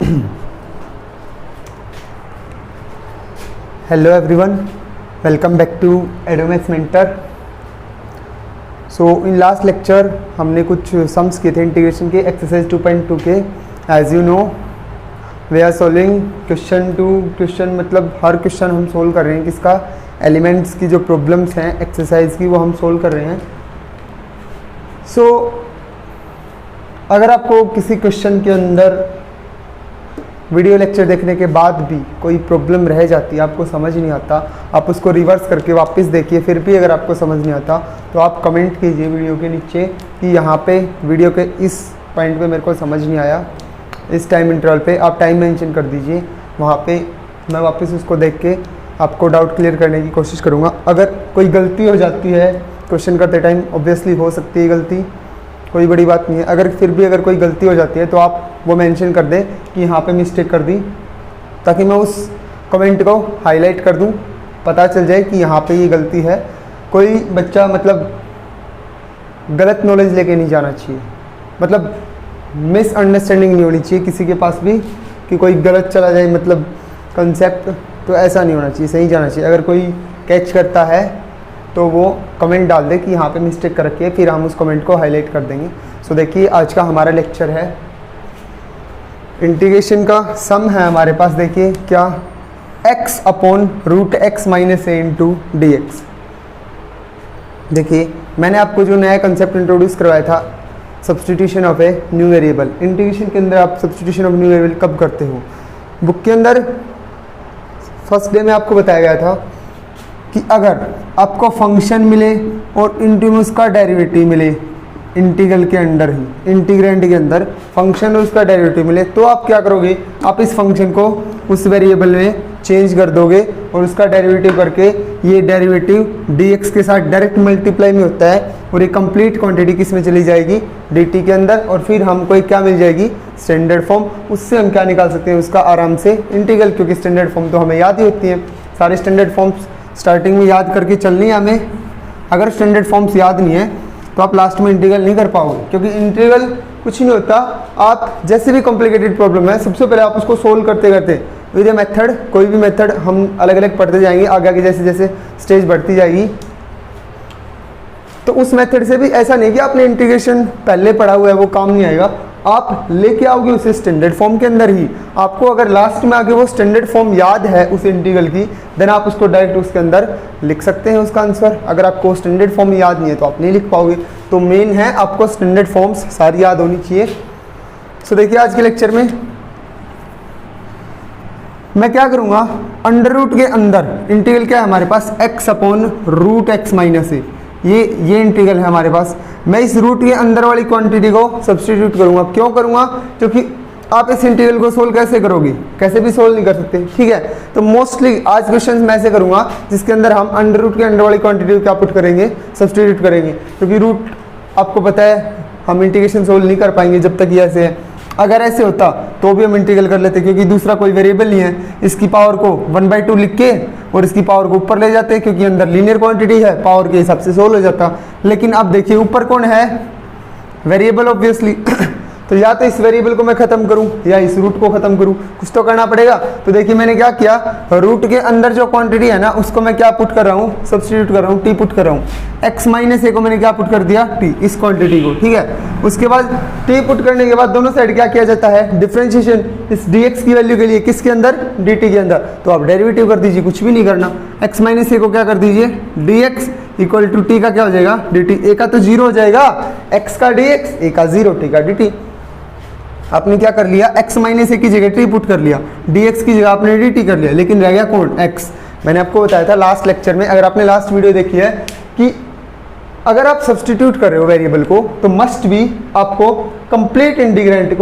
Hello everyone, welcome back to Adomax mentor. So in last lecture हमने कुछ sums किए थे इंटीग्रेशन के, एक्सरसाइज 2.2 के। As you know we are solving question to question, मतलब हर क्वेश्चन हम सोल्व कर रहे हैं किसका, एलिमेंट्स की जो प्रॉब्लम्स हैं एक्सरसाइज की वो हम सोल्व कर रहे हैं। सो अगर आपको किसी क्वेश्चन के अंदर वीडियो लेक्चर देखने के बाद भी कोई प्रॉब्लम रह जाती है, आपको समझ नहीं आता, आप उसको रिवर्स करके वापस देखिए, फिर भी अगर आपको समझ नहीं आता तो आप कमेंट कीजिए वीडियो के नीचे कि यहाँ पे वीडियो के इस पॉइंट पे मेरे को समझ नहीं आया, इस टाइम इंटरवल पे आप टाइम मेंशन कर दीजिए। वहाँ पे मैं वापस उसको देख के आपको डाउट क्लियर करने की कोशिश करूँगा। अगर कोई गलती हो जाती है क्वेश्चन करते टाइम, ऑब्वियसली हो सकती है गलती, कोई बड़ी बात नहीं है। अगर फिर भी अगर कोई गलती हो जाती है तो आप वो मेंशन कर दें कि यहाँ पे मिस्टेक कर दी, ताकि मैं उस कमेंट को हाईलाइट कर दूँ, पता चल जाए कि यहाँ पे ये गलती है। कोई बच्चा मतलब गलत नॉलेज लेके नहीं जाना चाहिए, मतलब मिसअंडरस्टैंडिंग नहीं होनी चाहिए किसी के पास भी कि कोई गलत चला जाए मतलब कंसेप्ट, तो ऐसा नहीं होना चाहिए, सही जाना चाहिए। अगर कोई कैच करता है तो वो कमेंट डाल दे कि यहाँ पे मिस्टेक कर रखी है, फिर हम उस कमेंट को हाईलाइट कर देंगे। सो देखिए आज का हमारा लेक्चर है इंटीग्रेशन का सम है हमारे पास, देखिए क्या, x upon root x minus a into D x. देखिए मैंने आपको जो नया कंसेप्ट इंट्रोड्यूस करवाया था, substitution of a new variable. Integration के अंदर आप सब्सटीट्यूशन ऑफ न्यू वेरिएबल कब करते हो? बुक के अंदर फर्स्ट डे में आपको बताया गया था कि अगर आपको फंक्शन मिले और इंटीग्रल उसका डेरिवेटिव मिले, इंटीग्रल के अंदर ही, इंटीग्रेंड के अंदर फंक्शन और उसका डेरिवेटिव मिले, तो आप क्या करोगे, आप इस फंक्शन को उस वेरिएबल में चेंज कर दोगे और उसका डेरिवेटिव करके ये डेरिवेटिव dx के साथ डायरेक्ट मल्टीप्लाई में होता है और ये कंप्लीट क्वांटिटी किस में चली जाएगी, dt के अंदर, और फिर हमको क्या मिल जाएगी, स्टैंडर्ड फॉर्म। उससे हम क्या निकाल सकते हैं उसका आराम से इंटीग्रल, क्योंकि स्टैंडर्ड फॉर्म तो हमें याद ही होती है, सारे स्टैंडर्ड फॉर्म्स स्टार्टिंग में याद करके चलनी है हमें। अगर स्टैंडर्ड फॉर्म्स याद नहीं है तो आप लास्ट में इंटीग्रल नहीं कर पाओगे, क्योंकि इंटीग्रल कुछ नहीं होता, आप जैसे भी कॉम्प्लिकेटेड प्रॉब्लम है सबसे पहले आप उसको सोल्व करते करते विद ए मेथड, कोई भी मेथड हम अलग अलग पढ़ते जाएंगे, आगे आगे जैसे जैसे स्टेज बढ़ती जाएगी, तो उस मेथड से भी ऐसा नहीं कि आपने इंटीग्रेशन पहले पढ़ा हुआ है वो काम नहीं आएगा, आप लेके आओगे उसे स्टैंडर्ड फॉर्म के अंदर ही। आपको अगर लास्ट में आगे वो स्टैंडर्ड फॉर्म याद है उस इंटीग्रल की, देन आप उसको डायरेक्ट उसके अंदर लिख सकते हैं उसका आंसर। अगर आपको स्टैंडर्ड फॉर्म याद नहीं है तो आप नहीं लिख पाओगे, तो मेन है आपको स्टैंडर्ड फॉर्म्स सारी याद होनी चाहिए। सो देखिए आज के लेक्चर में मैं क्या करूँगा, अंडर रूट के अंदर इंटीग्रल क्या है हमारे पास, x upon root x minus a, ये इंटीग्रल है हमारे पास। मैं इस रूट के अंदर वाली क्वांटिटी को सब्स्टिट्यूट करूंगा। क्यों करूंगा? क्योंकि आप इस इंटीग्रल को सोल्व कैसे करोगे, कैसे भी सोल्व नहीं कर सकते, ठीक है। तो मोस्टली आज क्वेश्चन मैं ऐसे करूंगा जिसके अंदर हम अंडर रूट के अंदर वाली क्वांटिटी को क्या पुट करेंगे, सब्स्टिट्यूट करेंगे, क्योंकि रूट आपको पता है हम इंटीग्रेशन सोल्व नहीं कर पाएंगे जब तक ये ऐसे है। अगर ऐसे होता तो भी हम इंटीग्रल कर लेते, क्योंकि दूसरा कोई वेरिएबल नहीं है, इसकी पावर को 1/2 लिख के और इसकी पावर को ऊपर ले जाते, क्योंकि अंदर लीनियर क्वांटिटी है, पावर के हिसाब से सोल्व हो जाता। लेकिन अब देखिए ऊपर कौन है, वेरिएबल ऑब्वियसली तो या तो इस वेरिएबल को मैं खत्म करूं या इस रूट को खत्म करूं, कुछ तो करना पड़ेगा। तो देखिए मैंने क्या किया, रूट के अंदर जो क्वांटिटी है ना उसको मैं क्या पुट कर रहा हूं, सब्स्टिट्यूट कर रहा हूं, टी पुट कर रहा हूं। x माइनस ए को मैंने क्या पुट कर दिया, t, इस क्वांटिटी को, ठीक है। उसके बाद t पुट करने के बाद दोनों साइड क्या किया जाता है, डिफरेंशिएशन इस dx की वैल्यू के लिए किसके अंदर, dt के अंदर। तो आप डेरिवेटिव कर दीजिए, कुछ भी नहीं करना, x माइनस ए को क्या कर दीजिए, dx इक्वल टू t का क्या हो जाएगा, dt। a का तो 0 हो जाएगा, x का dx, a का 0, t का dt। आपने क्या कर लिया, x माइनस ए की जगह टी पुट कर लिया, dx की जगह आपने dt कर लिया, लेकिन रह गया कौन, x। मैंने आपको बताया था लास्ट लेक्चर में, अगर आपने लास्ट वीडियो देखी है, कि अगर आप सब्स्टिट्यूट कर रहे हो वेरिएबल को तो मस्ट भी आपको कंप्लीट इंटीग्रेंट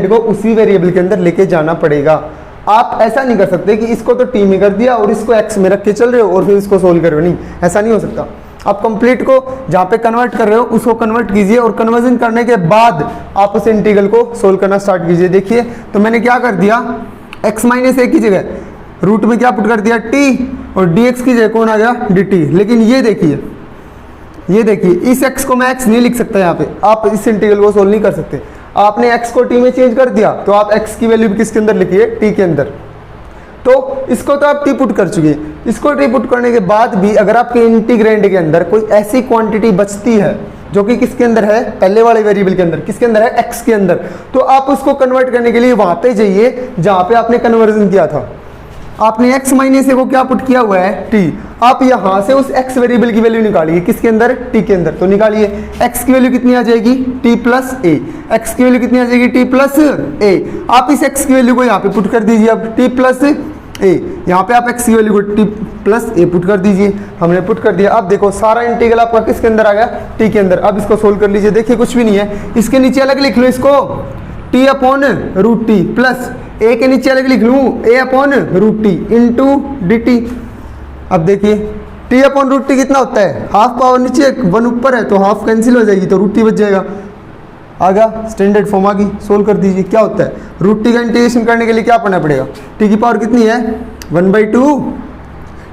को उसी वेरिएबल के अंदर लेके जाना पड़ेगा। आप ऐसा नहीं कर सकते कि इसको तो t में कर दिया और इसको x में रख के चल रहे हो और फिर इसको सोल्व कर रहे हो, नहीं, ऐसा नहीं हो सकता। आप कंप्लीट को जहाँ पे कन्वर्ट कर रहे हो उसको कन्वर्ट कीजिए और कन्वर्जन करने के बाद आप उस इंटीग्रल को सोल्व करना स्टार्ट कीजिए। देखिए तो मैंने क्या कर दिया, x माइनस ए की जगह रूट में क्या पुट कर दिया, t, और dx की जगह कौन आ गया, dt। लेकिन ये देखिए इस x को मैं x नहीं लिख सकता, यहाँ पे आप इस इंटीग्रल को सोल्व नहीं कर सकते। आपने x को t में चेंज कर दिया तो आप x की वैल्यू भी किसके अंदर लिखिए, t के अंदर। तो इसको तो आप टी पुट कर चुके हैं। इसको टी पुट करने के बाद भी अगर आपके इंटीग्रेंड के अंदर कोई ऐसी क्वांटिटी बचती है जो कि किसके अंदर है, पहले वाले वेरिएबल के अंदर, किसके अंदर है, x के अंदर, तो आप उसको कन्वर्ट करने के लिए वहां पे जाइए जहां पे आपने कन्वर्जन किया था। आपने x माइनस ए को क्या पुट किया हुआ है, t। आप यहां से उस x वेरिएबल की वैल्यू निकालिए, किसके अंदर, t के अंदर। तो निकालिए, x की वैल्यू कितनी आ जाएगी, t प्लस ए। x की वैल्यू कितनी आ जाएगी, t प्लस ए। आप इस x की वैल्यू को यहाँ पे पुट कर दीजिए, अब t प्लस ए। यहाँ पे आप x की वैल्यू को t प्लस ए पुट कर दीजिए। हमने पुट कर दिया। अब देखो सारा इंटीग्रल आपका किसके अंदर आ गया, t के अंदर। अब इसको सोल्व कर लीजिए। देखिए कुछ भी नहीं है, इसके नीचे अलग लिख लो इसको, t upon root T, plus a के नीचे अलग लिख लूँ a upon root T into D T. अब देखिए t अपॉन रूट टी कितना होता है, हाफ पावर नीचे 1 ऊपर है तो हाफ कैंसिल हो जाएगी तो रूट टी बच जाएगा। आ गया स्टैंडर्ड फॉर्म आ गई। सोल्व कर दीजिए। क्या होता है, रूट टी का इंटीग्रेशन करने के लिए क्या पढ़ना पड़ेगा, टी की पावर कितनी है 1/2,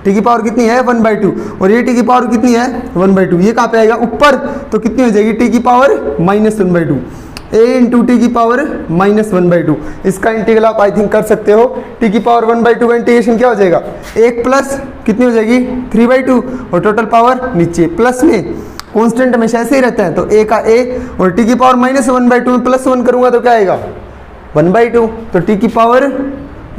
टी की पावर कितनी है 1/2, और ये टी की पावर कितनी है 1/2। ये कहाँ पे आएगा ऊपर, तो कितनी हो जाएगी टी की पावर -1/2, a इंटू टी की पावर -1/2। इसका इंटीग्रल आप आई थिंक कर सकते हो। टी की पावर 1/2 का इंटीग्रेशन क्या हो जाएगा, 1 प्लस कितनी हो जाएगी 3/2, और टोटल पावर नीचे प्लस में कांस्टेंट हमेशा ऐसे ही रहता है तो a का a, और t की पावर -1/2 में +1 करूंगा तो क्या आएगा 1/2, तो t की पावर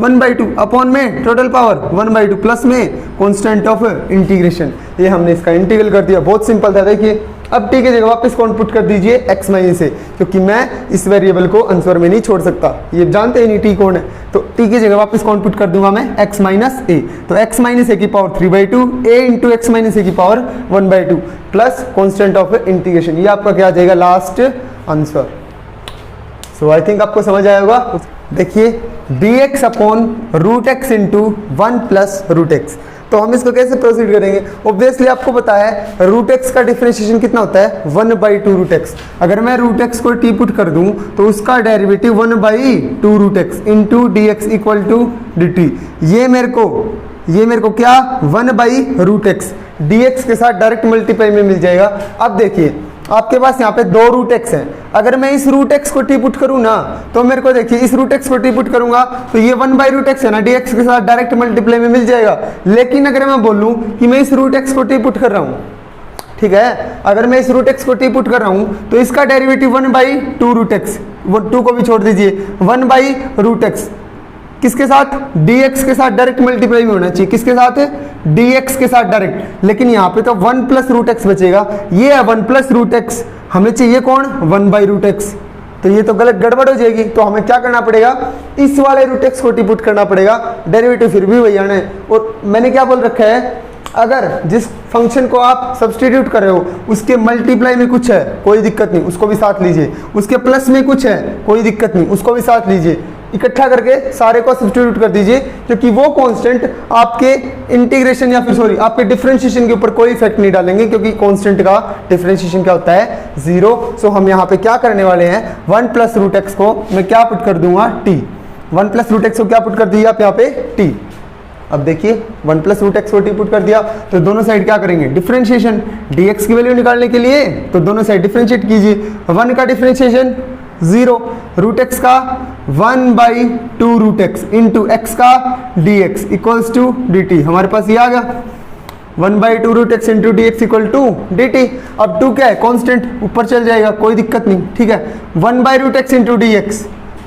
1/2 अपॉन में टोटल पावर 1/2 प्लस में कांस्टेंट ऑफ इंटीग्रेशन। ये हमने इसका इंटीग्रल कर दिया, बहुत सिंपल था। देखिए अब t की जगह वापस कौन पुट कर दीजिए, x माइनस ए, क्योंकि मैं इस वेरिएबल को आंसर में नहीं छोड़ सकता, ये जानते ही नहीं t कौन है, तो t की जगह वापस कौन पुट कर दूंगा मैं, x माइनस ए। तो x माइनस ए की power 3/2, a into x minus a की power 1/2 plus constant of integration. ये आपका क्या आ जाएगा last answer. So I think आपको समझ आया होगा। देखिए dx upon root x into 1 plus root x. तो हम इसको कैसे प्रोसीड करेंगे, ऑब्वियसली आपको पता है रूट एक्स का डिफरेंशिएशन कितना होता है 1/2 रूट एक्स। अगर मैं रूट एक्स को टी पुट कर दूं तो उसका derivative 1/2 root x into D X equal to D T. ये मेरे को क्या 1/रूट एक्स डी एक्स के साथ डायरेक्ट मल्टीप्लाई में मिल जाएगा। अब देखिए आपके पास यहाँ पे 2 रूट एक्स हैं, अगर मैं इस रूट एक्स को टी पुट करूँ ना तो मेरे को देखिए इस रूट एक्स को टी पुट करूंगा तो ये 1/रूट एक्स है ना डी एक्स के साथ डायरेक्ट मल्टीप्लाई में मिल जाएगा। लेकिन अगर मैं बोलूँ कि मैं इस रूट एक्स को टी पुट कर रहा हूँ, ठीक है, अगर मैं इस रूट एक्स को टी पुट कर रहा हूँ तो इसका डेरिवेटिव 1/2 रूट एक्स, वो 2 को भी छोड़ दीजिए, 1/रूट एक्स किसके साथ, dx के साथ डायरेक्ट मल्टीप्लाई में होना चाहिए, किसके साथ है, dx के साथ डायरेक्ट। लेकिन यहाँ पे तो 1 प्लस रूट एक्स बचेगा, ये है 1 प्लस रूट एक्स, हमें चाहिए कौन 1/रूट एक्स, तो ये तो गलत गड़बड़ हो जाएगी। तो हमें क्या करना पड़ेगा, इस वाले रूट एक्स को टी पुट करना पड़ेगा, डेरिवेटिव फिर भी वही आना है। और मैंने क्या बोल रखा है, अगर जिस फंक्शन को आप सब्सटीट्यूट कर रहे हो उसके मल्टीप्लाई में कुछ है कोई दिक्कत नहीं, उसको भी साथ लीजिए, उसके प्लस में कुछ है कोई दिक्कत नहीं, उसको भी साथ लीजिए, इकट्ठा करके सारे को सब्सटीट्यूट कर दीजिए, क्योंकि वो कांस्टेंट आपके इंटीग्रेशन या फिर सॉरी आपके डिफरेंशिएशन के ऊपर कोई इफेक्ट नहीं डालेंगे, क्योंकि कांस्टेंट का डिफरेंशिएशन क्या होता है 0। सो हम यहाँ पे क्या करने वाले हैं, 1 प्लस रूट एक्स को मैं क्या पुट कर दूंगा t, 1 प्लस रूट एक्स को क्या पुट कर दिया आप यहाँ पे t। अब देखिए 1 प्लस रूट एक्स को टी पुट कर दिया तो दोनों साइड क्या करेंगे, डिफरेंशिएशन, dx की वैल्यू निकालने के लिए तो दोनों साइड डिफरेंशिएट कीजिए। 1 का डिफरेंशिएशन 0, रूट एक्स का 1/2 रूट एक्स इंटू एक्स का dx इक्वल्स टू dt। हमारे पास ये आ गया 1/2 root x into D X equal to D T. अब 2 क्या है, कॉन्स्टेंट, ऊपर चल जाएगा कोई दिक्कत नहीं, ठीक है। 1/रूट एक्स इंटू डी एक्स,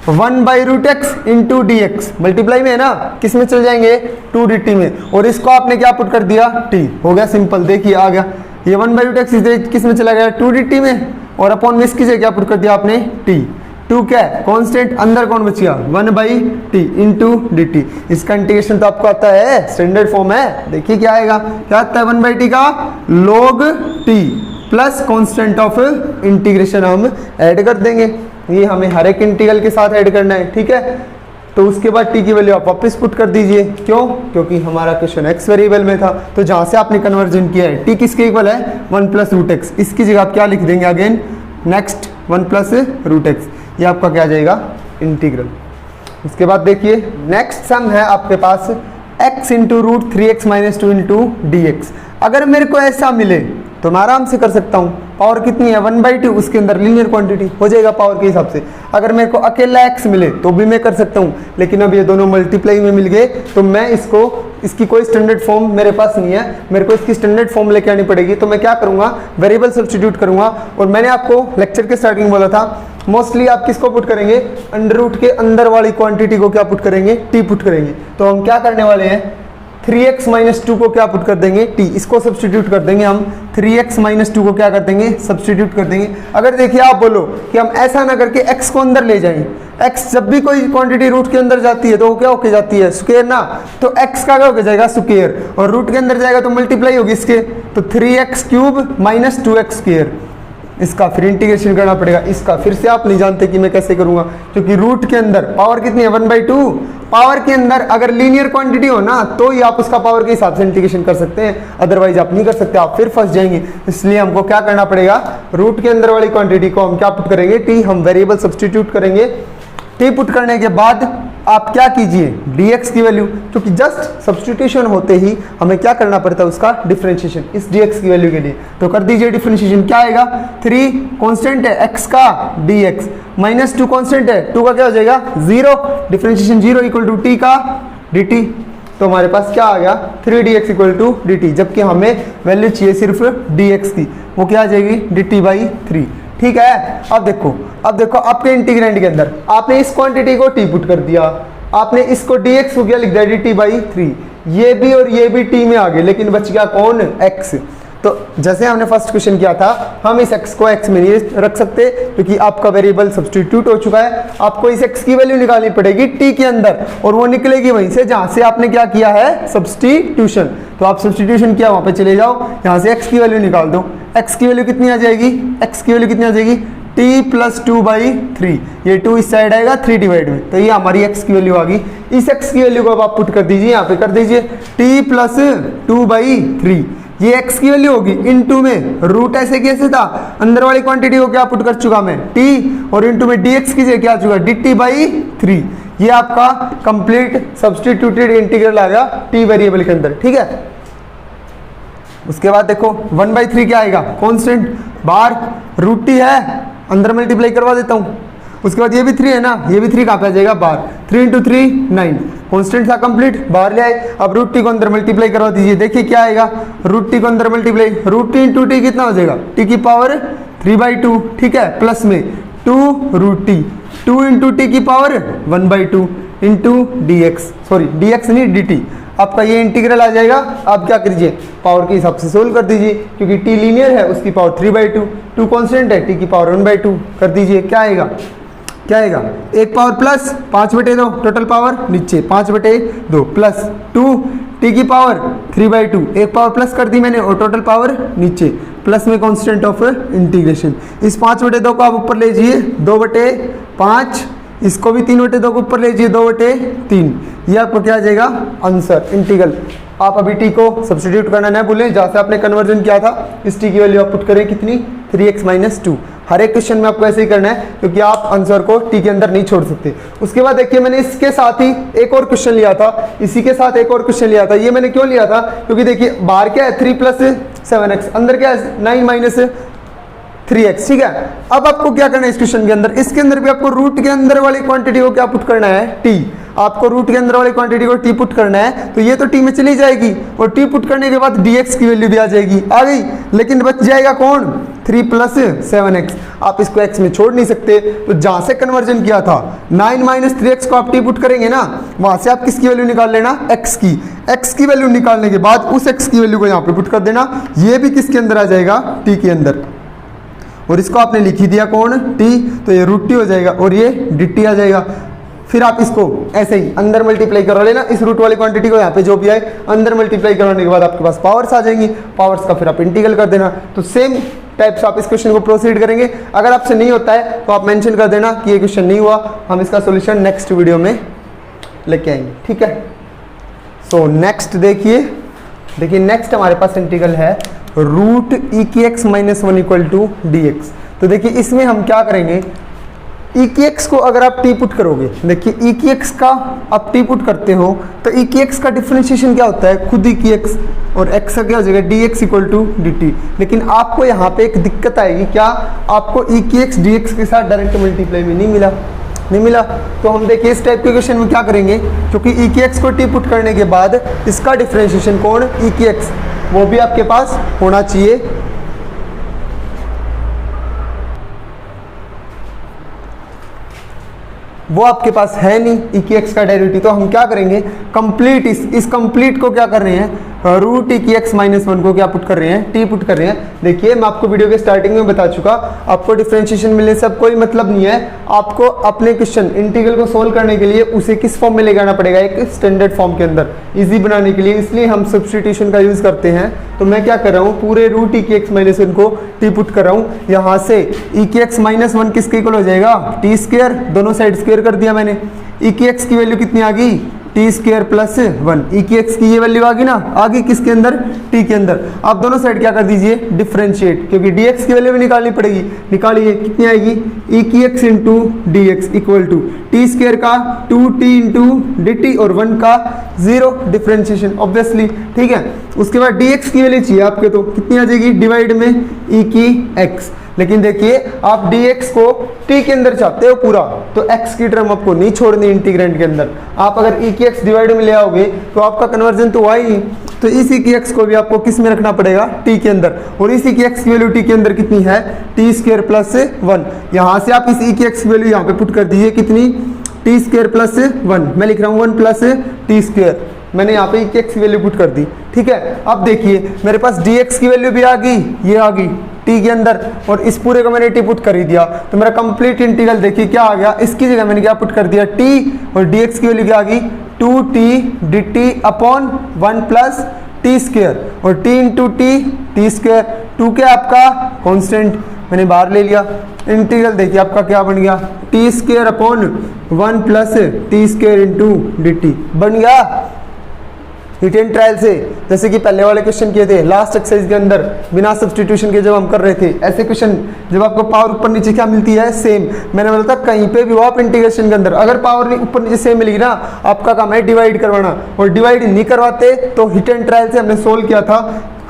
1/रूट x into D x multiply में है ना, किस में चल जाएंगे 2 dt में, और इसको आपने क्या पुट कर दिया t, हो गया सिंपल। देखिए आ गया ये 1/रूट एक्स किस में चला गया 2 dt में, और अपॉन में इसकी जगह क्या पुट कर दिया आपने t। 2 क्या है कांस्टेंट, अंदर कौन बच गया 1/t इंटू डी टी। इसका इंटीग्रेशन तो आपको आता है, स्टैंडर्ड फॉर्म है। देखिए क्या आएगा, क्या आता है 1/t का log t plus constant of integration हम ऐड कर देंगे। ये हमें हर एक इंटीग्रल के साथ ऐड करना है, ठीक है। तो उसके बाद t की वैल्यू आप वापस पुट कर दीजिए, क्यों, क्योंकि हमारा क्वेश्चन x वेरिएबल में था, तो जहां से आपने कन्वर्जन किया है t किसके इक्वल है 1 प्लस रूट एक्स, इसकी जगह आप क्या लिख देंगे again next 1 plus root X, ये आपका क्या आ जाएगा इंटीग्रल। उसके बाद देखिए नेक्स्ट सम है आपके पास x into root 3x minus 2 into D X. अगर मेरे को ऐसा मिले तो मैं आराम से कर सकता हूँ, पावर कितनी है 1/2, उसके अंदर लीनियर क्वांटिटी हो जाएगा पावर के हिसाब से। अगर मेरे को अकेला x मिले तो भी मैं कर सकता हूँ, लेकिन अब ये दोनों मल्टीप्लाई में मिल गए तो मैं इसकी कोई स्टैंडर्ड फॉर्म मेरे पास नहीं है, मेरे को इसकी स्टैंडर्ड फॉर्म लेके आनी पड़ेगी। तो मैं क्या करूँगा, वेरिएबल सब्स्टिट्यूट करूँगा। और मैंने आपको लेक्चर के स्टार्टिंग बोला था मोस्टली आप किसको पुट करेंगे, अंडर रूट के अंदर वाली क्वांटिटी को क्या पुट करेंगे, टी पुट करेंगे। तो हम क्या करने वाले हैं, 3x - 2 को क्या पुट कर देंगे, टी, इसको सब्स्टिट्यूट कर देंगे हम। 3x - 2 को क्या कर देंगे, सब्स्टिट्यूट कर देंगे। अगर देखिए आप बोलो कि हम ऐसा ना करके x को अंदर ले जाएं, x जब भी कोई क्वांटिटी रूट के अंदर जाती है तो वो क्या होके जाती है, स्क्वायर ना, तो x का क्या होके जाएगा, स्क्वायर, और रूट के अंदर जाएगा तो मल्टीप्लाई होगी इसके, तो 3x³ - 2x²। इसका फिर इंटीग्रेशन करना पड़ेगा, इसका फिर से आप नहीं जानते कि मैं कैसे करूंगा, क्योंकि रूट के अंदर पावर कितनी है 1/2, पावर के अंदर अगर लीनियर क्वांटिटी हो ना तो ही आप उसका पावर के हिसाब से इंटीग्रेशन कर सकते हैं, अदरवाइज आप नहीं कर सकते, आप फिर फंस जाएंगे। इसलिए हमको क्या करना पड़ेगा, रूट के अंदर वाली क्वांटिटी को हम क्या पुट करेंगे, टी, हम वेरिएबल सब्स्टिट्यूट करेंगे। टी पुट करने के बाद आप क्या कीजिए, dx की वैल्यू, क्योंकि जस्ट सब्स्टिट्यूशन होते ही हमें क्या करना पड़ता है, उसका डिफरेंशिएशन इस dx की वैल्यू के लिए। तो कर दीजिए डिफरेंशिएशन, क्या आएगा, 3 कांस्टेंट है x का dx -2 कांस्टेंट है, 2 का क्या हो जाएगा 0, डिफरेंशिएशन 0 = t का dt। तो हमारे पास क्या आ गया, 3dx = dt, जबकि हमें वैल्यू चाहिए सिर्फ dx की, वो क्या आ जाएगी, dt/3। ठीक है। अब देखो आपके इंटीग्रेंड के अंदर आपने इस क्वांटिटी को टी पुट कर दिया, आपने इसको dx को क्या लिख दिया, dt/3, ये भी और ये भी टी में आ गए, लेकिन बच गया कौन, x। तो जैसे हमने फर्स्ट क्वेश्चन किया था, हम इस x को x में नहीं रख सकते क्योंकि आपका वेरिएबल सब्स्टिट्यूट हो चुका है। आपको इस x की वैल्यू निकालनी पड़ेगी t के अंदर, और वो निकलेगी वहीं से जहां से आपने क्या किया है, सब्स्टिट्यूशन। तो आप सब्स्टिट्यूशन किया, वहां पे चले जाओ, यहां से x की वैल्यू निकाल दो। x की वैल्यू कितनी आ जाएगी, x की वैल्यू कितनी आ जाएगी, t + 2/3, ये 2 इस साइड आएगा, 3 डिवाइड में, तो ये हमारी x की वैल्यू आ गई। इस x की वैल्यू को अब आप पुट कर दीजिए, यहाँ पे कर दीजिए t + 2/3, ये x की वैल्यू होगी इनटू में रूट, ऐसे कैसे था, अंदर वाली क्वांटिटी को क्या पुट कर चुका मैं, t, और इनटू में dx की जगह क्या आ चुका, dt/3। ये आपका कंप्लीट सब्स्टिट्यूटेड इंटीग्रल आ गया t वेरिएबल के अंदर। ठीक है। उसके बाद देखो 1/3 क्या आएगा, कांस्टेंट, बाहर रूट t है, अंदर मल्टीप्लाई करवा देता हूँ। उसके बाद ये भी 3 है ना, ये भी 3 कहाँ पे आ जाएगा, बाहर, 3 × 3 9, कांस्टेंट था कंप्लीट, बाहर ले आए। अब रूट t को अंदर मल्टीप्लाई करवा दीजिए, देखिए क्या आएगा, रूट t को अंदर मल्टीप्लाई, रूट t × t कितना हो जाएगा, t की पावर 3/2, ठीक है, प्लस में 2 रूट t, 2 × t की power 1/2 into dx, sorry dx नहीं dt। आपका ये इंटीग्रल आ जाएगा। आप क्या कीजिए, पावर के हिसाब से सोल्व कर दीजिए, क्योंकि t लीनियर है, उसकी पावर 3/2, 2 कांस्टेंट है, t की पावर 1/2 कर दीजिए। क्या आएगा, क्या आएगा, एक पावर प्लस 5/2, टोटल पावर नीचे 5/2 प्लस 2, t की पावर 3/2, एक पावर प्लस कर दी मैंने, और टोटल पावर नीचे, प्लस में कांस्टेंट ऑफ इंटीग्रेशन। इस 5/2 को आप ऊपर ले जाइए 2/5, इसको भी 3/2 को ऊपर ले जाइए 2/3, ये आपको क्या आ जाएगा, आंसर, इंटीग्रल। आप अभी t को सब्स्टिट्यूट करना ना भूलें, जहाँ से आपने कन्वर्जन किया था, इस t की वैल्यू आप पुट करें कितनी, 3x - 2। हर एक क्वेश्चन में आपको ऐसे ही करना है, क्योंकि आप आंसर को t के अंदर नहीं छोड़ सकते। उसके बाद देखिए मैंने इसके साथ ही एक और क्वेश्चन लिया था, इसी के साथ एक और क्वेश्चन लिया था। ये मैंने क्यों लिया था, क्योंकि देखिए बाहर क्या है 3 + 7x, अंदर क्या है 9 - 3x। ठीक है। अब आपको क्या करना है इस क्वेश्चन के अंदर, इसके अंदर भी आपको रूट के अंदर वाली क्वांटिटी को क्या पुट करना है, t। आपको रूट के अंदर वाली क्वांटिटी को t पुट करना है, तो ये तो t में चली जाएगी, और t पुट करने के बाद dx की वैल्यू भी आ जाएगी, आ गई, लेकिन बच जाएगा कौन, 3 + 7x। आप इसको x में छोड़ नहीं सकते, तो जहां से कन्वर्जन किया था 9 - 3x को आप t पुट करेंगे ना, वहां से आप किसकी वैल्यू निकाल लेना, x की वैल्यू निकालने के बाद उस x की वैल्यू को यहाँ पे पुट कर देना, ये भी किसके अंदर आ जाएगा, t के अंदर, और इसको आपने लिख ही दिया कौन, t, तो ये रूट t हो जाएगा, और ये dt आ जाएगा। फिर आप इसको ऐसे ही अंदर मल्टीप्लाई करवा लेना, इस रूट वाली क्वांटिटी को यहाँ पे जो भी आए अंदर मल्टीप्लाई करवाने के बाद आपके पास पावर्स आ जाएंगी, पावर्स का फिर आप इंटीग्रल कर देना। तो सेम टाइप से आप इस क्वेश्चन को प्रोसीड करेंगे। अगर आपसे नहीं होता है तो आप मेंशन कर देना कि ये क्वेश्चन नहीं हुआ, हम इसका सोल्यूशन नेक्स्ट वीडियो में लेके आएंगे। ठीक है। सो नेक्स्ट देखिए नेक्स्ट हमारे पास इंटीग्रल है रूट e की x - 1 = dx। तो देखिए इसमें हम क्या करेंगे, ई की एक्स को अगर आप टी पुट करोगे, देखिए ई की एक्स का आप टी पुट करते हो तो ई की एक्स का डिफरेंशिएशन क्या होता है, खुद ई की एक्स, और एक्स का क्या हो जाएगा D X equal to D T. लेकिन आपको यहाँ पे एक दिक्कत आएगी, क्या आपको ई की एक्स डी एक्स के साथ डायरेक्ट मल्टीप्लाई में नहीं मिला। तो हम देखिए इस टाइप के क्वेश्चन में क्या करेंगे, क्योंकि ई की एक्स को टी पुट करने के बाद इसका डिफरेंशिएशन कौन, ई की एक्स, वो भी आपके पास होना चाहिए। वो आपके पास है नहीं ई की एक्स का डेरिवेटिव, तो हम क्या करेंगे, कंप्लीट इस कंप्लीट को क्या कर रहे हैं, रूट ई की एक्स माइनस वन को क्या पुट कर रहे हैं, टी पुट कर रहे हैं। देखिए मैं आपको वीडियो के स्टार्टिंग में बता चुका, आपको डिफरेंशिएशन मिलने से अब कोई मतलब नहीं है, आपको अपने क्वेश्चन इंटीग्रल को सोल्व करने के लिए उसे किस फॉर्म में ले जाना पड़ेगा, एक स्टैंडर्ड फॉर्म के अंदर इजी बनाने के लिए, इसलिए हम सब्स्टिट्यूशन का यूज करते हैं। तो मैं क्या कर रहा हूँ, पूरे रूट ई की एक्स माइनस वन को टी पुट कर रहा हूँ। यहाँ से ई की एक्स माइनस वन किसके इक्वल हो जाएगा, टी स्क्वायर, दोनों साइड स्क्वायर कर दिया मैंने। ई की एक्स की वैल्यू कितनी आ गई, टी स्क्वायर प्लस वन, ई की एक्स की ये वैल्यू आ गई ना, आ गई किसके अंदर, टी के अंदर। आप दोनों साइड क्या कर दीजिए, डिफरेंशिएट, क्योंकि डी एक्स की वैल्यू भी निकालनी पड़ेगी, निकालिए कितनी आएगी, ई की X into D X equal to T square का 2t इंटू डी टी और 1 का 0, डिफरेंशिएशन ऑब्वियसली, ठीक है। उसके बाद डी एक्स की वैल्यू चाहिए आपके, तो कितनी आ जाएगी, डिवाइड में ई की एक्स। लेकिन देखिए आप dx को t के अंदर चाहते हो पूरा, तो x की टर्म आपको नहीं छोड़नी इंटीग्रेंड के अंदर। आप अगर e की x डिवाइड में ले आओगे तो आपका कन्वर्जन तो हुआ ही, तो इसी की x को भी आपको किस में रखना पड़ेगा, t के अंदर। और इसी की x की वैल्यू t के अंदर कितनी है, टी स्क्वायर प्लस वन। यहाँ से आप इस e की x की वैल्यू यहाँ पे पुट कर दीजिए, कितनी, टी स्क्वायर प्लस वन, मैं लिख रहा हूँ 1 प्लस टी स्क्वायर, मैंने यहाँ पे ई की एक्स की वैल्यू पुट कर दी, ठीक है। अब देखिए मेरे पास डी एक्स की वैल्यू भी आ गई, ये आ गई टी के अंदर, और इस पूरे को मैंने टी पुट कर ही दिया, तो मेरा कंप्लीट इंटीग्रल देखिए क्या आ गया, इसकी जगह मैंने क्या पुट कर दिया, टी, और डी एक्स की वैल्यू क्या आ गई, 2t D T upon 1 plus T square, और टी इंटू टी स्क्वायर, 2 के आपका कॉन्स्टेंट मैंने बाहर ले लिया। इंटीग्रल देखिए आपका क्या बन गया, T square upon 1 plus T square into D T बन गया हिट एंड ट्रायल से, जैसे कि पहले वाले क्वेश्चन किए थे लास्ट एक्सरसाइज के अंदर बिना सब्स्टिट्यूशन के जब हम कर रहे थे। ऐसे क्वेश्चन जब आपको पावर ऊपर नीचे क्या मिलती है, सेम, मैंने बोला था कहीं पे भी वो आप इंटीग्रेशन के अंदर अगर पावर ऊपर नीचे सेम मिलेगी ना, आपका काम है डिवाइड करवाना, और डिवाइड नहीं करवाते तो हिट एंड ट्रायल से हमने सोल्व किया था।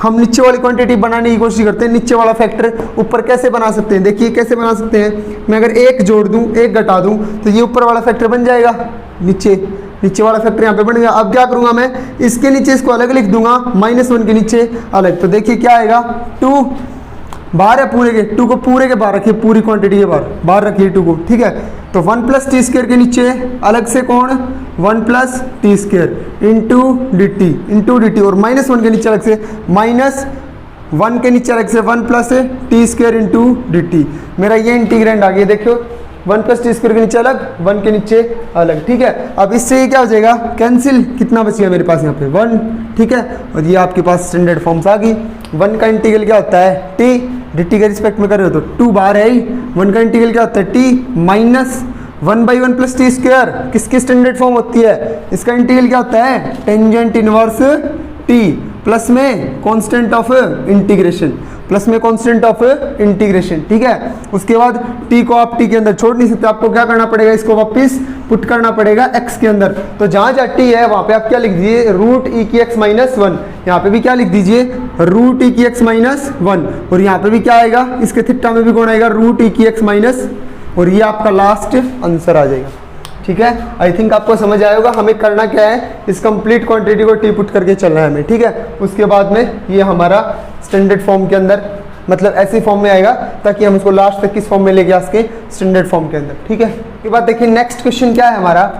हम नीचे वाली क्वांटिटी बनाने की कोशिश करते हैं, नीचे वाला फैक्टर ऊपर कैसे बना सकते हैं, देखिए कैसे बना सकते हैं। मैं अगर एक जोड़ दूं एक घटा दूं तो ये ऊपर वाला फैक्टर बन जाएगा, नीचे वाला फैक्टर यहाँ पे बन गया। अब क्या करूंगा मैं, इसके नीचे इसको अलग लिख दूंगा, -1 के नीचे अलग, तो देखिए क्या आएगा, 2 बाहर है पूरे के, 2 को पूरे के बाहर रखिए, पूरी क्वांटिटी के बाहर रखिए 2 को, ठीक है। तो 1 प्लस टी स्क्वायर के नीचे अलग से कौन, 1 plus T square into D T, और -1 के नीचे अलग से -1 के नीचे अलग से 1 plus T square into D T. मेरा ये इंटीग्रेंड आ गया, देखो 1 प्लस टी स्क्वायर के नीचे अलग, 1 के नीचे अलग, ठीक है। अब इससे ये क्या हो जाएगा, कैंसिल, कितना बच गया मेरे पास यहाँ पे 1, ठीक है। और ये आपके पास स्टैंडर्ड फॉर्म्स आ गई। 1 का इंटीग्रल क्या होता है, टी, डी टी के रिस्पेक्ट में कर रहे हो तो 2 बाहर है ही। 1 का इंटीग्रल क्या होता है, T minus 1/1 plus T square, किसकी स्टैंडर्ड फॉर्म होती है, इसका इंटीग्रल क्या होता है, टेंजेंट इनवर्स टी, प्लस में कांस्टेंट ऑफ इंटीग्रेशन, ठीक है। उसके बाद t को आप t के अंदर छोड़ नहीं सकते, आपको क्या करना पड़ेगा, इसको वापस पुट करना पड़ेगा x के अंदर। तो जहां जहां t है वहां पे आप क्या लिख दीजिए, रूट ई की एक्स माइनस 1, यहाँ पे भी क्या लिख दीजिए, रूट ई की एक्स माइनस 1, और यहाँ पे भी क्या आएगा, इसके थीटा में भी कौन आएगा, रूट ई की एक्स माइनस, और ये आपका लास्ट आंसर आ जाएगा, ठीक है। आई थिंक आपको समझ आया होगा हमें करना क्या है, इस कंप्लीट क्वांटिटी को टी पुट करके चलना है हमें, ठीक है। उसके बाद में ये हमारा स्टैंडर्ड फॉर्म के अंदर, मतलब ऐसी फॉर्म में आएगा ताकि हम इसको लास्ट तक किस फॉर्म में लेके आ सके, स्टैंडर्ड फॉर्म के अंदर, ठीक है। उसके बाद देखिए नेक्स्ट क्वेश्चन क्या है हमारा,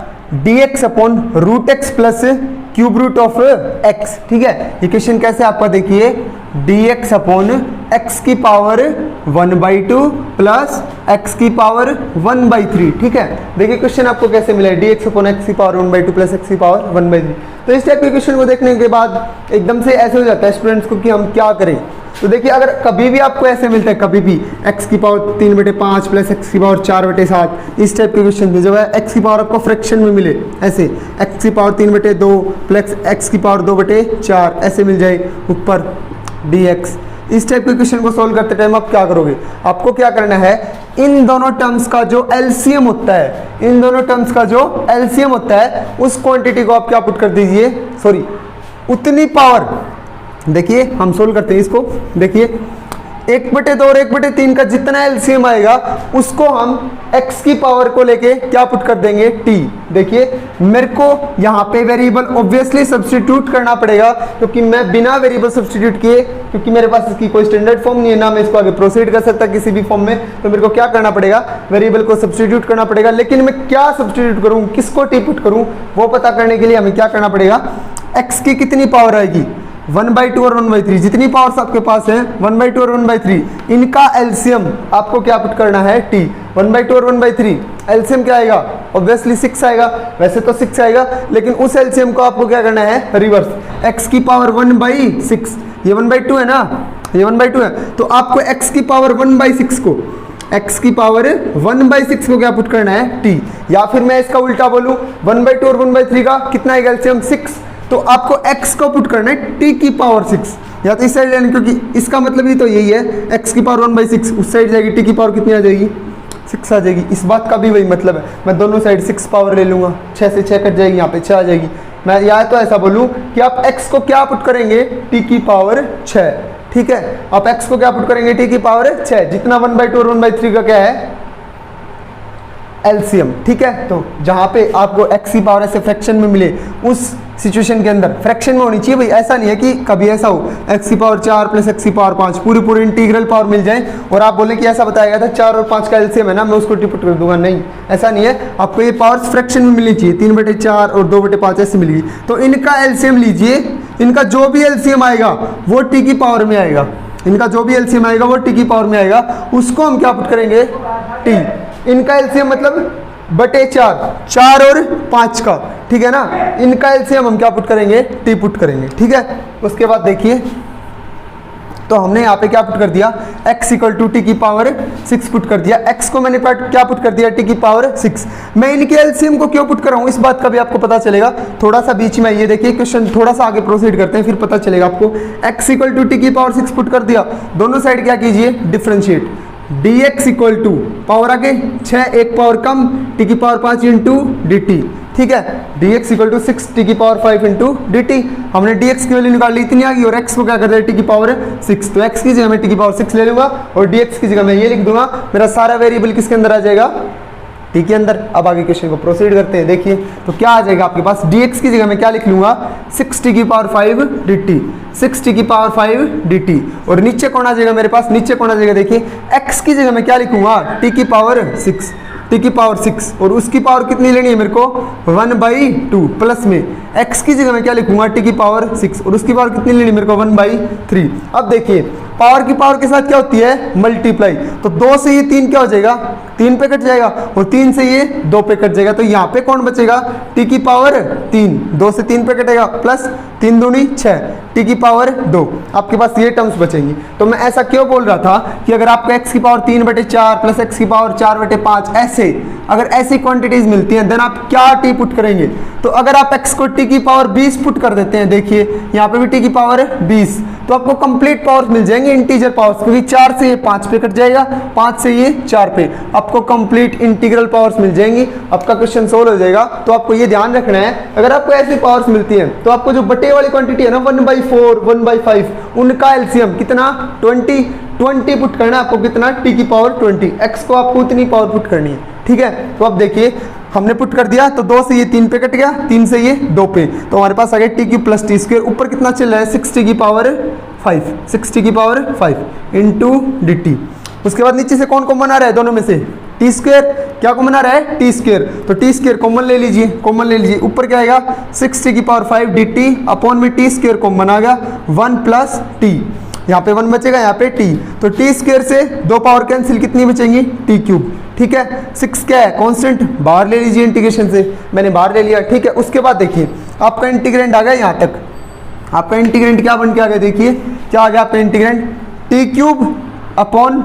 dx upon root X plus cube root of X, ठीक है। ये क्वेश्चन कैसे आपका देखिए, dx अपॉन एक्स की पावर 1/2 प्लस एक्स की पावर 1/3, ठीक है। देखिए क्वेश्चन आपको कैसे मिला है, dx अपॉन एक्स की पावर 1/2 प्लस एक्स की पावर 1/3। तो इस टाइप के क्वेश्चन को देखने के बाद एकदम से ऐसे हो जाता है स्टूडेंट्स को कि हम क्या करें। तो देखिए अगर कभी भी आपको ऐसे मिलता है, कभी भी x की पावर 3/5 प्लस x की पावर 4/7, इस टाइप के क्वेश्चन में जब x की पावर आपको फ्रैक्शन में मिले, ऐसे x की पावर 3/2 प्लस x की पावर 2/4 ऐसे मिल जाए ऊपर dx, इस टाइप के क्वेश्चन को सोल्व करते टाइम आप क्या करोगे, आपको क्या करना है, इन दोनों टर्म्स का जो एलसीएम होता है, इन दोनों टर्म्स का जो एलसीएम होता है उस क्वांटिटी को आप क्या पुट कर दीजिए, सॉरी उतनी पावर। देखिए हम सोल्व करते हैं इसको, देखिए 1/2 और 1/3 का जितना एलसीएम आएगा उसको हम x की पावर को लेके क्या पुट कर देंगे, t। देखिए मेरे को यहाँ पे वेरिएबल ऑब्वियसली सब्स्टिट्यूट करना पड़ेगा, क्योंकि मैं बिना वेरिएबल सब्स्टिट्यूट किए, क्योंकि मेरे पास इसकी कोई स्टैंडर्ड फॉर्म नहीं है ना मैं इसको आगे प्रोसीड कर सकता किसी भी फॉर्म में, तो मेरे को क्या करना पड़ेगा, वेरिएबल को सब्स्टिट्यूट करना पड़ेगा। लेकिन मैं क्या सब्स्टिट्यूट करूँ, किसको t पुट करूँ, वो पता करने के लिए हमें क्या करना पड़ेगा, x की कितनी पावर आएगी, 1/2 और 1/3, जितनी पावर्स आपके पास है 1/2 और 1/3, इनका एलसीएम आपको क्या पुट करना है, t। 1/2 और 1/3 एलसीएम क्या आएगा, ऑब्वियसली 6 आएगा, वैसे तो 6 आएगा, लेकिन उस एलसीएम को आपको क्या करना है, रिवर्स, x की पावर 1/6, ये 1/2 है ना, ये 1/2 है, तो आपको x की पावर 1/6 को, x की पावर 1/6 को क्या पुट करना है, t। या फिर मैं इसका उल्टा बोलूं, 1/2 और 1/3 का कितना आएगा एलसीएम, 6, तो आपको x को पुट करना है t की पावर 6, या तो इस साइड लेना, क्योंकि इसका मतलब ही तो यही है, x की पावर 1/6 उस साइड जाएगी, t की पावर कितनी आ जाएगी, 6 आ जाएगी। इस बात का भी वही मतलब है, मैं दोनों साइड 6 पावर ले लूँगा, 6 से 6 कट जाएगी, यहाँ पे 6 आ जाएगी। मैं या तो ऐसा बोलूँ कि आप x को क्या पुट करेंगे, t की पावर 6, ठीक है, आप x को क्या पुट करेंगे, t की पावर 6, जितना 1/2 और 1/3 का क्या है एलसीएम, ठीक है। तो जहां पे आपको x की पावर ऐसे फ्रैक्शन में मिले, उस सिचुएशन के अंदर फ्रैक्शन में होनी चाहिए भाई, ऐसा नहीं है कि कभी ऐसा हो x की पावर 4 प्लस x की पावर 5 पूरी इंटीग्रल पावर मिल जाए और आप बोले कि ऐसा बताया गया था 4 और 5 का एलसीएम है ना, मैं उसको टिपुट कर दूंगा, नहीं ऐसा नहीं है, आपको ये पावर्स फ्रैक्शन में मिलनी चाहिए, 3/4 और 2/5 ऐसे मिलेगी। तो इनका एलसीएम लीजिए, इनका जो भी एलसीएम आएगा वो t की पावर में आएगा, इनका जो भी एलसीएम आएगा वो t की पावर में आएगा, उसको हम क्या पुट करेंगे, t। इनका एलसीएम मतलब बटे 4 और 5 का, ठीक है ना, इनका एलसीएम हम क्या पुट करेंगे, t पुट करेंगे, ठीक है। उसके बाद देखिए, तो हमने यहाँ पे क्या पुट कर दिया, x = t की पावर 6 पुट कर दिया, x को मैंने क्या पुट कर दिया, t की पावर 6। मैं इनके एलसीएम को क्यों पुट कर रहा हूँ इस बात का भी आपको पता चलेगा, थोड़ा सा बीच में ये देखिए क्वेश्चन, थोड़ा सा आगे प्रोसीड करते हैं फिर पता चलेगा आपको। x = t की पावर 6 पुट कर दिया, दोनों साइड क्या कीजिए, डिफरेंशिएट, dx = पावर आगे 6 एक पावर कम t की पावर 5 इंटू dt, ठीक है, dx = 6 t की पावर 5 इंटू dt। हमने dx की वैल्यू निकाल ली, इतनी आ गई, और x को क्या कर दिया, t की पावर 6, तो x की जगह मैं t की पावर 6 ले लूंगा और dx की जगह मैं ये लिख दूंगा, मेरा सारा वेरिएबल किसके अंदर आ जाएगा, t के अंदर। अब आगे क्वेश्चन को प्रोसीड करते हैं, देखिए तो क्या आ जाएगा आपके पास, dx की जगह मैं क्या लिख लूंगा, 6t की पावर 5 dt, 6t की पावर 5 dt, और नीचे कौन आ जाएगा मेरे पास, नीचे कौन आ जाएगा, देखिए x की जगह मैं क्या लिखूंगा, t की पावर 6, t की पावर 6, और उसकी पावर कितनी लेनी है मेरे को, 1/2, प्लस में x की जगह मैं क्या लिखूंगा, t की पावर 6, और उसकी पावर कितनी लेनी है मेरे को, 1/3। अब देखिए पावर की पावर के साथ क्या होती है, मल्टीप्लाई, तो 2 से ये 3 क्या हो जाएगा, 3 पे कट जाएगा, और 3 से ये 2 पे कट जाएगा, तो यहाँ पे कौन बचेगा, t की पावर 3, 2 से 3 पे कटेगा, प्लस 3 दूनी 6, t की पावर 2, आपके पास ये टर्म्स बचेंगी। तो मैं ऐसा क्यों बोल रहा था कि अगर आपको x की पावर 3/4 प्लस x की पावर 4/5 ऐसे अगर ऐसी क्वांटिटीज मिलती हैं, देन आप क्या t पुट करेंगे, तो अगर आप x को t की पावर 20 पुट कर देते हैं, देखिए यहाँ पे भी t की पावर 20, तो आपको कंप्लीट पावर्स मिल जाएंगे, इंटीजर पावर्स, क्योंकि 4 से ये 5 पे कट जाएगा, 5 से ये 4 पे, आपको कंप्लीट इंटीग्रल पावर्स मिल जाएंगी, आपका क्वेश्चन सोल्व हो जाएगा। तो आपको ये ध्यान रखना है, अगर आपको ऐसी पावर्स मिलती हैं तो आपको जो बटे वाली क्वांटिटी है ना, 1/4, 1/5, उनका एलसीएम कितना, 20 पुट करना है आपको, कितना, t की पावर 20, x को आपको उतनी पावर पुट करनी है, ठीक है। तो अब देखिए हमने पुट कर दिया, तो 2 से ये 3 पे कट गया, 3 से ये 2 पे, तो हमारे पास आ गया t cube plus t square, ऊपर कितना चल रहा है, 6t की पावर 5, 6t की पावर 5 इंटू dt। उसके बाद नीचे से कौन कॉमन आ रहा है, दोनों में से टी स्क्वायर, क्या कॉमन आ रहा है, टी स्क्वायर, तो टी स्क्वायर कॉमन ले लीजिए, कॉमन ले लीजिए, ऊपर क्या आएगा, 6t की पावर 5 dt अपॉन में टी स्क्वायर कॉमन आ गया, 1 प्लस t, यहाँ पे 1 बचेगा, यहाँ पे t, तो टी स्क्वायर से 2 पावर कैंसिल, कितनी बचेंगी, टी क्यूब, ठीक है। 6 क्या है, कांस्टेंट, बाहर ले लीजिए इंटीग्रेशन से, मैंने बाहर ले लिया, ठीक है। उसके बाद देखिए आपका इंटीग्रेंड आ गया यहाँ तक, आपका इंटीग्रेंड क्या बन के आ गया, देखिए क्या आ गया आपका integrand, T cube upon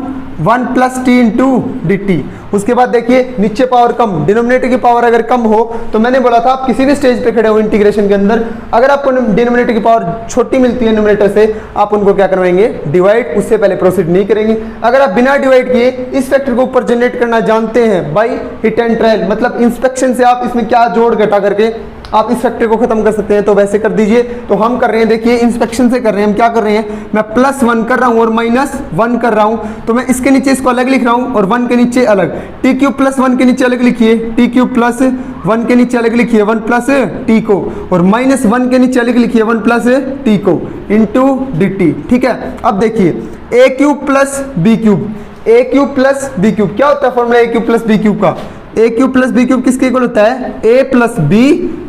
1 plus T into D T. उसके बाद देखिए नीचे पावर कम, डिनोमिनेटर की पावर अगर कम हो तो मैंने बोला था आप किसी भी स्टेज पे खड़े हो इंटीग्रेशन के अंदर, अगर आपको डिनोमिनेटर की पावर छोटी मिलती है न्यूमरेटर से, आप उनको क्या करवाएंगे, डिवाइड। उससे पहले प्रोसीड नहीं करेंगे। अगर आप बिना डिवाइड किए इस फैक्टर को ऊपर जनरेट करना जानते हैं बाई हिट एंड ट्रायल, मतलब इंस्पेक्शन से आप इसमें क्या जोड़ घटा करके आप इस फैक्टर को खत्म कर सकते हैं, तो वैसे कर दीजिए। तो हम कर रहे हैं, देखिए इंस्पेक्शन से कर रहे हैं, हम क्या कर रहे हैं, मैं +1 कर रहा हूं और -1 कर रहा हूं, तो मैं इसके नीचे इसको अलग लिख रहा हूं और 1 के नीचे अलग, t³ + 1 के नीचे अलग लिखिए, t³ + 1 के नीचे अलग लिखिए 1 + t को, और -1 के नीचे अलग लिखिए 1 + t को इंटू dt। ठीक है, अब देखिए a³ + b³, a³ + b³, क्या होता है फॉर्मूला a³ + b³ का, a³ + b³ किसके इक्वल होता है, a + b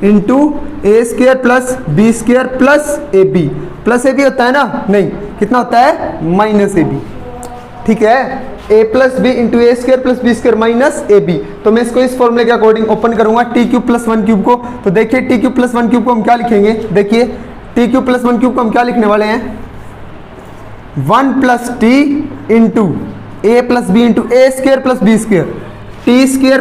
into a² + b² + ab, plus ab होता है ना, नहीं, कितना होता है, -ab। ठीक है, a + b into a² + b² - ab। तो मैं इसको इस फॉर्मूले के अकॉर्डिंग ओपन करूंगा t³ + 1³ को, तो देखिए t³ + 1³ को हम क्या लिखेंगे, देखिए t³ + 1³ को हम क्या लिखने वाले हैं, 1 + t into a + b into a² + b², t²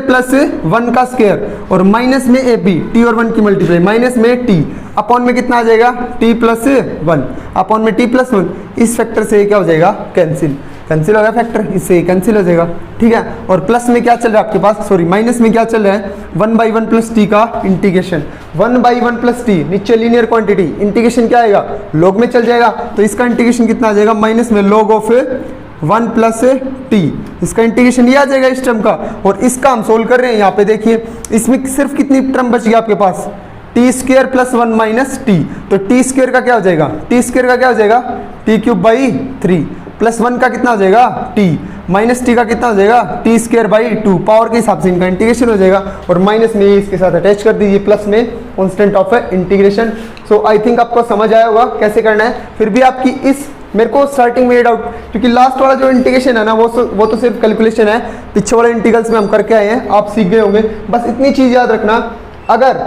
+ 1 का स्क्वायर और माइनस में ab, t और 1 की मल्टीप्लाई, माइनस में t, अपॉन में कितना आ जाएगा, t + 1, अपॉन में t + 1, इस फैक्टर से क्या हो जाएगा, कैंसिल, कैंसिल हो गया फैक्टर, इससे कैंसिल हो जाएगा। ठीक है, और प्लस में क्या चल रहा है आपके पास, सॉरी माइनस में क्या चल रहा है, 1/1 + t का इंटीग्रेशन, 1/1 + t, नीचे लीनियर क्वांटिटी, इंटीग्रेशन क्या आएगा, लॉग में चल जाएगा, तो इसका इंटीग्रेशन कितना आ जाएगा, माइनस में log ऑफ 1 + t, इसका इंटीग्रेशन ये आ जाएगा इस टर्म का, और इसका हम सोल्व कर रहे हैं। यहाँ पे देखिए इसमें सिर्फ कितनी टर्म बच गई आपके पास, t² + 1 - t, तो t² का क्या हो जाएगा, t² का क्या हो जाएगा, t³ / 3 + 1 का कितना हो जाएगा, t, -t का कितना हो जाएगा, t² / 2, पावर के हिसाब से इनका इंटीग्रेशन हो जाएगा, और माइनस में इसके साथ अटैच कर दीजिए, प्लस में constant of integration. So I think आपको समझ आया होगा कैसे करना है। फिर भी आपकी इस, मेरे को स्टार्टिंग में डाउट, क्योंकि लास्ट वाला जो इंटीग्रेशन है ना वो तो सिर्फ कैलकुलेशन है, पीछे वाले इंटीग्रल्स में हम करके आए हैं, आप सीख गए होंगे। बस इतनी चीज याद रखना, अगर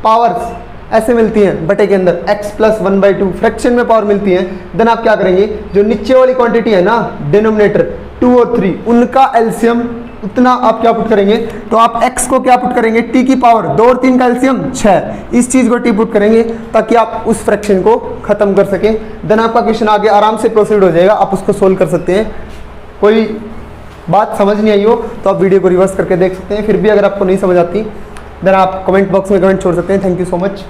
पावर्स ऐसे मिलती हैं बटे के अंदर x + 1/2 फ्रैक्शन में पावर मिलती है, देन आप क्या करेंगे, जो नीचे वाली क्वांटिटी है ना डिनोमिनेटर 2 और 3, उनका एलसीएम उतना आप क्या पुट करेंगे, तो आप x को क्या पुट करेंगे, t की पावर 2 और 3 का एलसीएम 6, इस चीज को t पुट करेंगे ताकि आप उस फ्रैक्शन को खत्म कर सकें। देन आपका क्वेश्चन आगे आराम से प्रोसीड हो जाएगा, आप उसको सोल्व कर सकते हैं। कोई बात समझ नहीं आई हो तो आप वीडियो को रिवर्स करके देख सकते हैं। फिर भी अगर आपको नहीं समझ आती देन आप कमेंट बॉक्स में कमेंट छोड़ सकते हैं। Thank you so much.